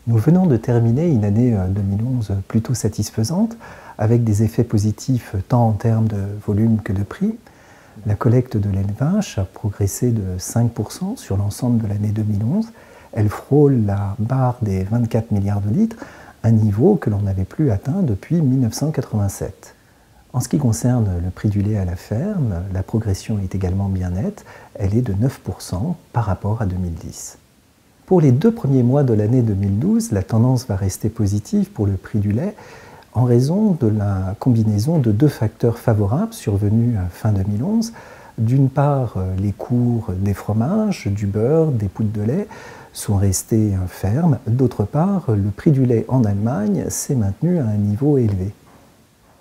Nous venons de terminer une année 2011 plutôt satisfaisante, avec des effets positifs tant en termes de volume que de prix. La collecte de lait de vache a progressé de 5% sur l'ensemble de l'année 2011. Elle frôle la barre des 24 milliards de litres, un niveau que l'on n'avait plus atteint depuis 1987. En ce qui concerne le prix du lait à la ferme, la progression est également bien nette, elle est de 9% par rapport à 2010. Pour les 2 premiers mois de l'année 2012, la tendance va rester positive pour le prix du lait en raison de la combinaison de 2 facteurs favorables survenus fin 2011. D'une part, les cours des fromages, du beurre, des poudres de lait sont restés fermes. D'autre part, le prix du lait en Allemagne s'est maintenu à un niveau élevé.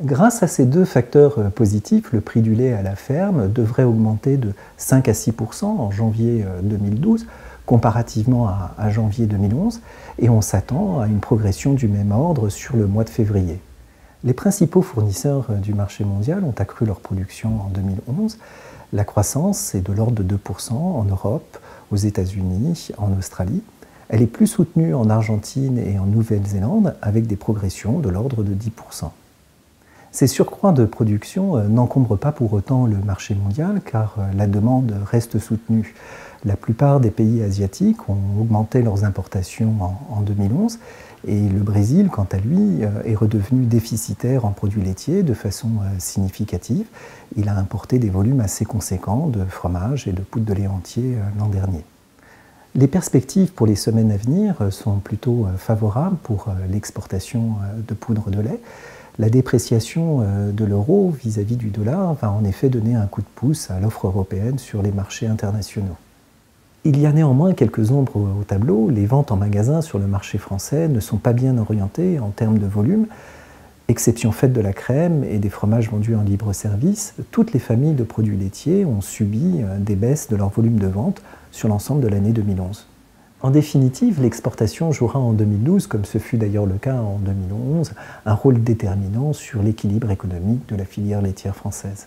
Grâce à ces 2 facteurs positifs, le prix du lait à la ferme devrait augmenter de 5 à 6% en janvier 2012, comparativement à janvier 2011, et on s'attend à une progression du même ordre sur le mois de février. Les principaux fournisseurs du marché mondial ont accru leur production en 2011. La croissance est de l'ordre de 2% en Europe, aux États-Unis, en Australie. Elle est plus soutenue en Argentine et en Nouvelle-Zélande, avec des progressions de l'ordre de 10%. Ces surcroîts de production n'encombrent pas pour autant le marché mondial, car la demande reste soutenue. La plupart des pays asiatiques ont augmenté leurs importations en 2011 et le Brésil, quant à lui, est redevenu déficitaire en produits laitiers de façon significative. Il a importé des volumes assez conséquents de fromage et de poudre de lait entier l'an dernier. Les perspectives pour les semaines à venir sont plutôt favorables pour l'exportation de poudre de lait. La dépréciation de l'euro vis-à-vis du dollar va en effet donner un coup de pouce à l'offre européenne sur les marchés internationaux. Il y a néanmoins quelques ombres au tableau. Les ventes en magasin sur le marché français ne sont pas bien orientées en termes de volume. Exception faite de la crème et des fromages vendus en libre-service, toutes les familles de produits laitiers ont subi des baisses de leur volume de vente sur l'ensemble de l'année 2011. En définitive, l'exportation jouera en 2012, comme ce fut d'ailleurs le cas en 2011, un rôle déterminant sur l'équilibre économique de la filière laitière française.